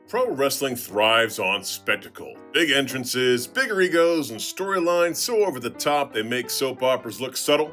Pro wrestling thrives on spectacle. Big entrances, bigger egos, and storylines so over the top they make soap operas look subtle.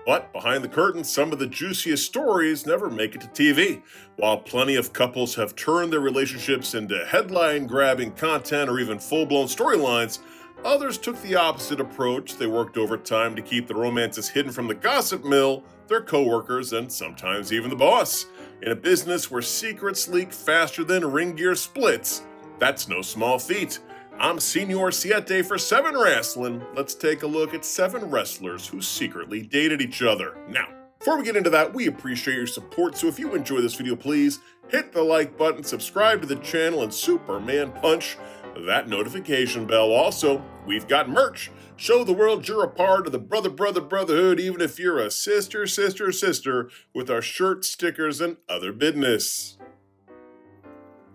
But behind the curtain, some of the juiciest stories never make it to TV. While plenty of couples have turned their relationships into headline-grabbing content or even full-blown storylines, others took the opposite approach. They worked overtime to keep the romances hidden from the gossip mill, their coworkers, and sometimes even the boss. In a business where secrets leak faster than ring gear splits, that's no small feat. I'm Senor Siete for 7 Wrestling. Let's take a look at 7 wrestlers who secretly dated each other. Now, before we get into that, we appreciate your support, so if you enjoy this video, please hit the like button, subscribe to the channel, and Superman punch that notification bell. Also, we've got merch. Show the world you're a part of the brotherhood, even if you're a sister, with our shirts, stickers, and other business.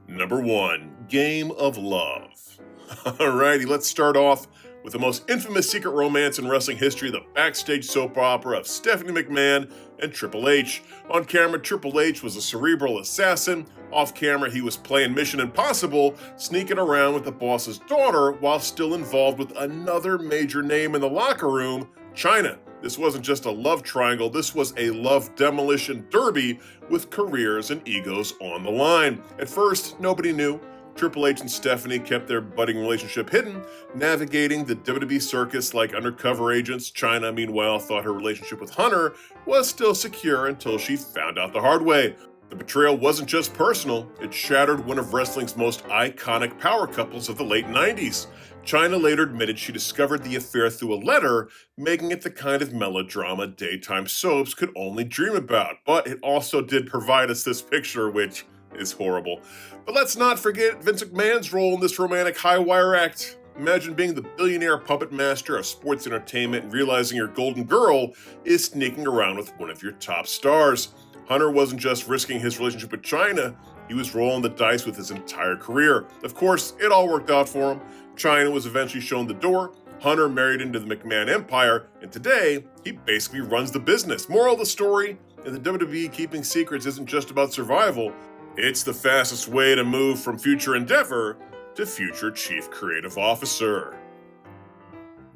Number 1, Game of Love. Alrighty, let's start off with the most infamous secret romance in wrestling history, the backstage soap opera of Stephanie McMahon and Triple H. On camera, Triple H was a cerebral assassin. Off camera, he was playing Mission Impossible, sneaking around with the boss's daughter while still involved with another major name in the locker room, Chyna. This wasn't just a love triangle, this was a love demolition derby with careers and egos on the line. At first, nobody knew. Triple H and Stephanie kept their budding relationship hidden, navigating the WWE circus like undercover agents. Chyna, meanwhile, thought her relationship with Hunter was still secure until she found out the hard way. The betrayal wasn't just personal, it shattered one of wrestling's most iconic power couples of the late 90s. Chyna later admitted she discovered the affair through a letter, making it the kind of melodrama daytime soaps could only dream about. But it also did provide us this picture, which is horrible. But let's not forget Vince McMahon's role in this romantic high-wire act. Imagine being the billionaire puppet master of sports entertainment and realizing your golden girl is sneaking around with one of your top stars. Hunter wasn't just risking his relationship with Chyna, he was rolling the dice with his entire career. Of course, it all worked out for him. Chyna was eventually shown the door, Hunter married into the McMahon empire, and today, he basically runs the business. Moral of the story, in the WWE, keeping secrets isn't just about survival, it's the fastest way to move from future endeavor to future chief creative officer.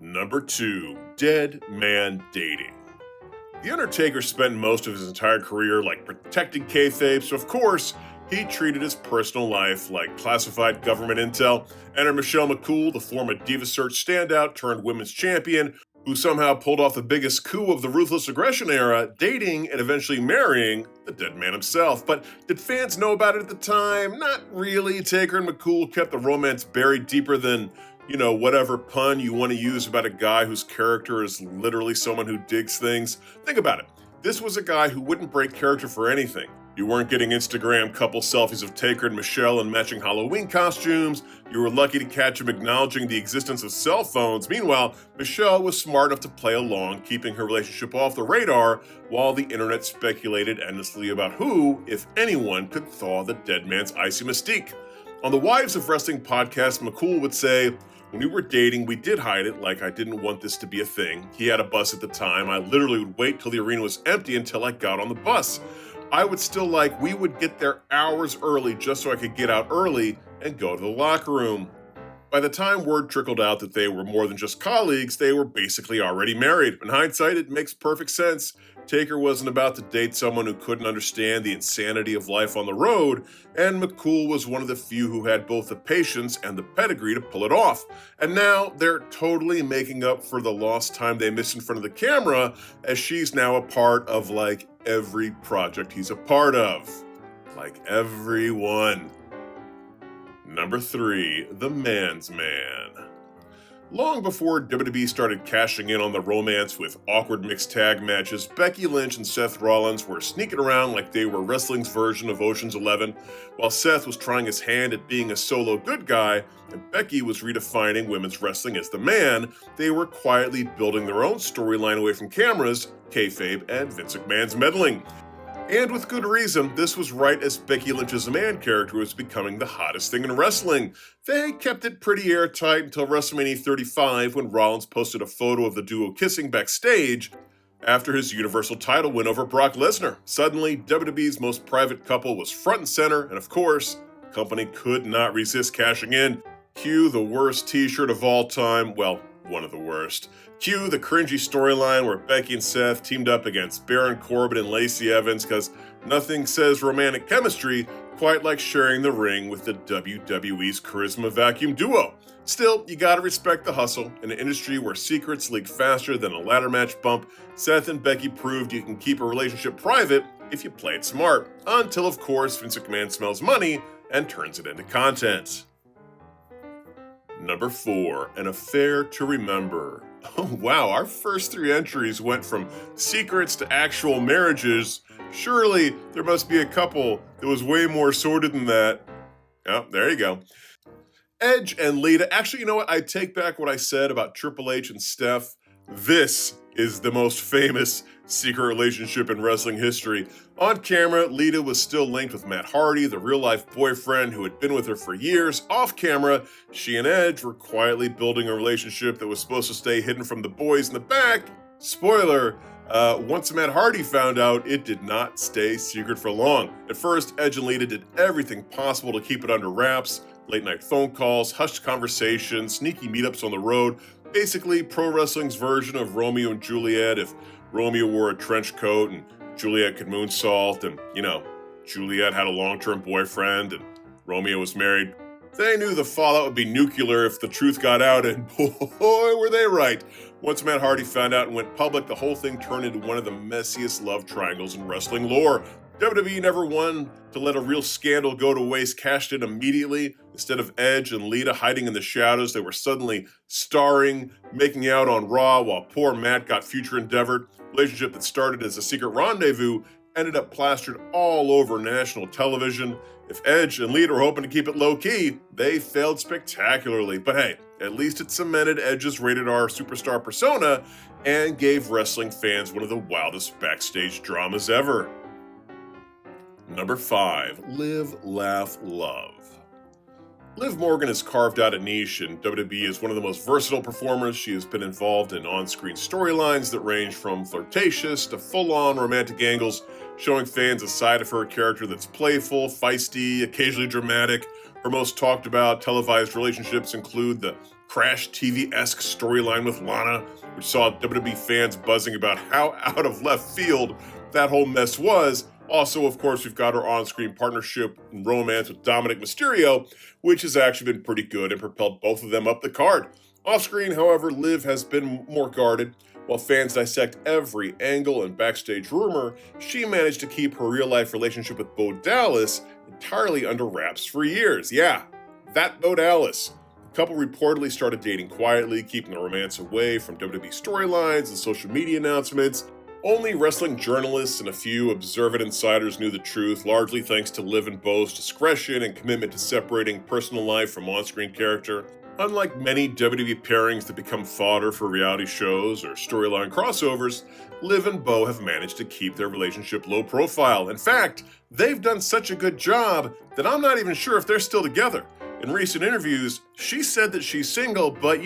Number 2, Dead Man Dating. The Undertaker spent most of his entire career protecting kayfabe, so of course, he treated his personal life like classified government intel. Enter Michelle McCool, the former Diva Search standout turned women's champion, who somehow pulled off the biggest coup of the Ruthless Aggression era, dating and eventually marrying the dead man himself. But did fans know about it at the time? Not really. Taker and McCool kept the romance buried deeper than, whatever pun you want to use about a guy whose character is literally someone who digs things. Think about it. This was a guy who wouldn't break character for anything. You weren't getting Instagram couple selfies of Taker and Michelle in matching Halloween costumes. You were lucky to catch him acknowledging the existence of cell phones. Meanwhile, Michelle was smart enough to play along, keeping her relationship off the radar, while the internet speculated endlessly about who, if anyone, could thaw the dead man's icy mystique. On the Wives of Wrestling podcast, McCool would say, "When we were dating, we did hide it, like I didn't want this to be a thing. He had a bus at the time. I literally would wait till the arena was empty until I got on the bus. I would still we would get there hours early just so I could get out early and go to the locker room." By the time word trickled out that they were more than just colleagues, they were basically already married. In hindsight, it makes perfect sense. Taker wasn't about to date someone who couldn't understand the insanity of life on the road, and McCool was one of the few who had both the patience and the pedigree to pull it off. And now they're totally making up for the lost time they missed in front of the camera, as she's now a part of every project he's a part of. Everyone. Number 3, The Man's Man. Long before WWE started cashing in on the romance with awkward mixed tag matches, Becky Lynch and Seth Rollins were sneaking around like they were wrestling's version of Ocean's 11, while Seth was trying his hand at being a solo good guy, and Becky was redefining women's wrestling as the man. They were quietly building their own storyline away from cameras, kayfabe, and Vince McMahon's meddling. And with good reason, this was right as Becky Lynch's man character was becoming the hottest thing in wrestling. They kept it pretty airtight until WrestleMania 35, when Rollins posted a photo of the duo kissing backstage. after his Universal title win over Brock Lesnar. Suddenly, WWE's most private couple was front and center, and of course, the company could not resist cashing in. Cue the worst t-shirt of all time, well, one of the worst. Cue the cringy storyline where Becky and Seth teamed up against Baron Corbin and Lacey Evans, because nothing says romantic chemistry quite like sharing the ring with the WWE's Charisma Vacuum Duo. Still, you gotta respect the hustle. In an industry where secrets leak faster than a ladder match bump, Seth and Becky proved you can keep a relationship private if you play it smart. Until, of course, Vince McMahon smells money and turns it into content. Number 4, an affair to remember. Oh wow, our first 3 entries went from secrets to actual marriages. Surely there must be a couple that was way more sordid than that. Oh, there you go. Edge and Lita. Actually, you know what? I take back what I said about Triple H and Steph. This is the most famous secret relationship in wrestling history. On camera, Lita was still linked with Matt Hardy, the real-life boyfriend who had been with her for years. Off camera, she and Edge were quietly building a relationship that was supposed to stay hidden from the boys in the back. Spoiler, once Matt Hardy found out, it did not stay secret for long. At first, Edge and Lita did everything possible to keep it under wraps. Late-night phone calls, hushed conversations, sneaky meetups on the road. Basically, pro wrestling's version of Romeo and Juliet if Romeo wore a trench coat and Juliet could moonsault, and, Juliet had a long-term boyfriend and Romeo was married. They knew the fallout would be nuclear if the truth got out, and boy, were they right. Once Matt Hardy found out and went public, the whole thing turned into one of the messiest love triangles in wrestling lore. WWE never won to let a real scandal go to waste, cashed in immediately. Instead of Edge and Lita hiding in the shadows, they were suddenly starring, making out on Raw while poor Matt got future endeavored. Relationship that started as a secret rendezvous ended up plastered all over national television. If Edge and Lita were hoping to keep it low-key, they failed spectacularly. But hey, at least it cemented Edge's rated R superstar persona and gave wrestling fans one of the wildest backstage dramas ever. Number 5, Liv, Laugh, Love. Liv Morgan has carved out a niche in WWE as one of the most versatile performers. She has been involved in on-screen storylines that range from flirtatious to full-on romantic angles, showing fans a side of her character that's playful, feisty, occasionally dramatic. Her most talked about televised relationships include the Crash TV-esque storyline with Lana, which saw WWE fans buzzing about how out of left field that whole mess was. Also, of course, we've got our on-screen partnership and romance with Dominic Mysterio, which has actually been pretty good and propelled both of them up the card. Off-screen, however, Liv has been more guarded. While fans dissect every angle and backstage rumor, she managed to keep her real-life relationship with Bo Dallas entirely under wraps for years. Yeah, that Bo Dallas. The couple reportedly started dating quietly, keeping the romance away from WWE storylines and social media announcements. Only wrestling journalists and a few observant insiders knew the truth, largely thanks to Liv and Bo's discretion and commitment to separating personal life from on-screen character. Unlike many WWE pairings that become fodder for reality shows or storyline crossovers, Liv and Bo have managed to keep their relationship low profile. In fact, they've done such a good job that I'm not even sure if they're still together. In recent interviews, she said that she's single, but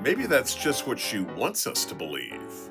maybe that's just what she wants us to believe.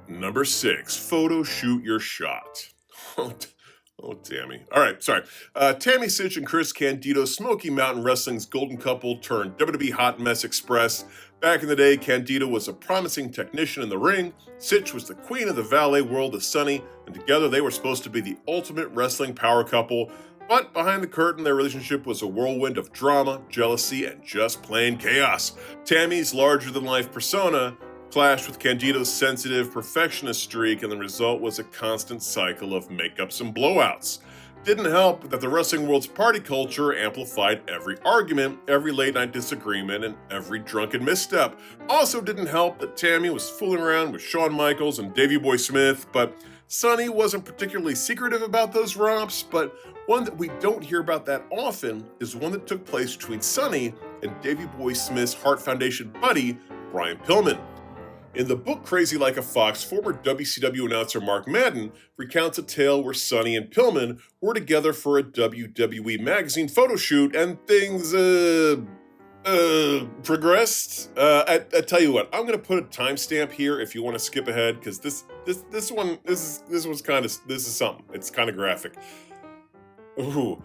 Number 6, photo shoot your shot. Oh, Tammy. All right, sorry. Tammy Sytch and Chris Candido, Smoky Mountain Wrestling's golden couple turned WWE Hot Mess Express. Back in the day, Candido was a promising technician in the ring. Sytch was the queen of the valet world of Sunny, and together they were supposed to be the ultimate wrestling power couple. But behind the curtain, their relationship was a whirlwind of drama, jealousy, and just plain chaos. Tammy's larger-than-life persona clashed with Candido's sensitive perfectionist streak, and the result was a constant cycle of makeups and blowouts. Didn't help that the wrestling world's party culture amplified every argument, every late-night disagreement, and every drunken misstep. Also didn't help that Tammy was fooling around with Shawn Michaels and Davey Boy Smith, but Sunny wasn't particularly secretive about those romps. But one that we don't hear about that often is one that took place between Sunny and Davey Boy Smith's Heart Foundation buddy, Brian Pillman. In the book Crazy Like a Fox, former WCW announcer Mark Madden recounts a tale where Sunny and Pillman were together for a WWE magazine photo shoot, and things progressed. I tell you what, I'm gonna put a timestamp here if you want to skip ahead, because this is something. It's kind of graphic. Ooh.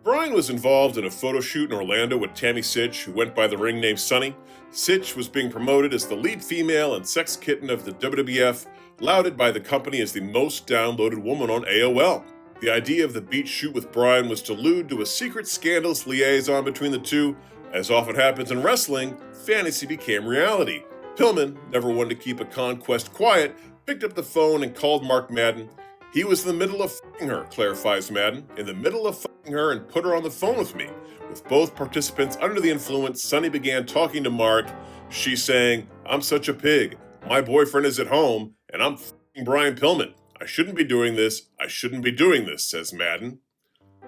Brian was involved in a photo shoot in Orlando with Tammy Sytch, who went by the ring name Sunny. Sytch was being promoted as the lead female and sex kitten of the WWF, lauded by the company as the most downloaded woman on AOL. The idea of the beach shoot with Brian was to allude to a secret scandalous liaison between the two. As often happens in wrestling, fantasy became reality. Pillman, never one to keep a conquest quiet, picked up the phone and called Mark Madden. He was in the middle of f***ing her, clarifies Madden. In the middle of f***ing her and put her on the phone with me. With both participants under the influence, Sunny began talking to Mark. She's saying, "I'm such a pig. My boyfriend is at home, and I'm f***ing Brian Pillman. I shouldn't be doing this. I shouldn't be doing this," says Madden.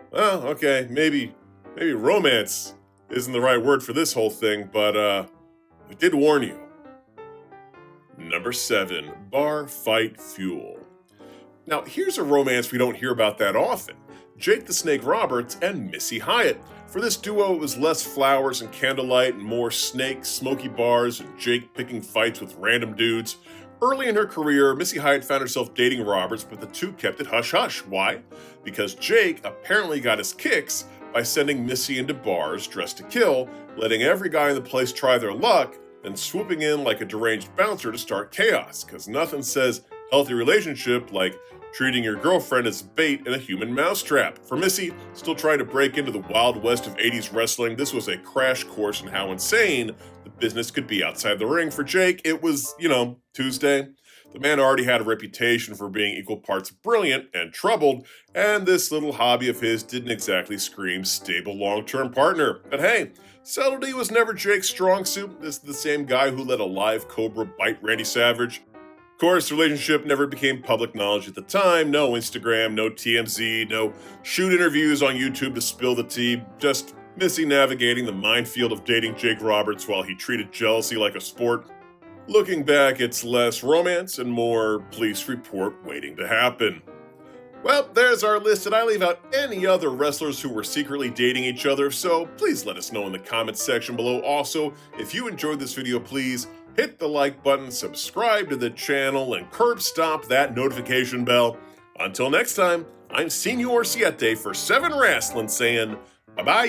Well, okay, maybe romance isn't the right word for this whole thing, but we did warn you. Number 7, bar fight fuel. Now, here's a romance we don't hear about that often. Jake the Snake Roberts and Missy Hyatt. For this duo, it was less flowers and candlelight and more snake, smoky bars, and Jake picking fights with random dudes. Early in her career, Missy Hyatt found herself dating Roberts, but the two kept it hush-hush. Why? Because Jake apparently got his kicks by sending Missy into bars dressed to kill, letting every guy in the place try their luck, then swooping in like a deranged bouncer to start chaos, because nothing says healthy relationship like treating your girlfriend as bait in a human mousetrap. For Missy, still trying to break into the wild west of 80s wrestling, this was a crash course in how insane the business could be outside the ring. For Jake, it was, Tuesday. The man already had a reputation for being equal parts brilliant and troubled, and this little hobby of his didn't exactly scream stable long-term partner. But hey, subtlety was never Jake's strong suit. This is the same guy who let a live cobra bite Randy Savage. Of course, the relationship never became public knowledge at the time. No Instagram, no TMZ, no shoot interviews on YouTube to spill the tea. Just Missy navigating the minefield of dating Jake Roberts while he treated jealousy like a sport. Looking back, it's less romance and more police report waiting to happen. Well, there's our list, and I leave out any other wrestlers who were secretly dating each other, so please let us know in the comments section below. Also, if you enjoyed this video, please hit the like button, subscribe to the channel, and curb stomp that notification bell. Until next time, I'm Senor Siete for 7 Wrestling saying bye-bye.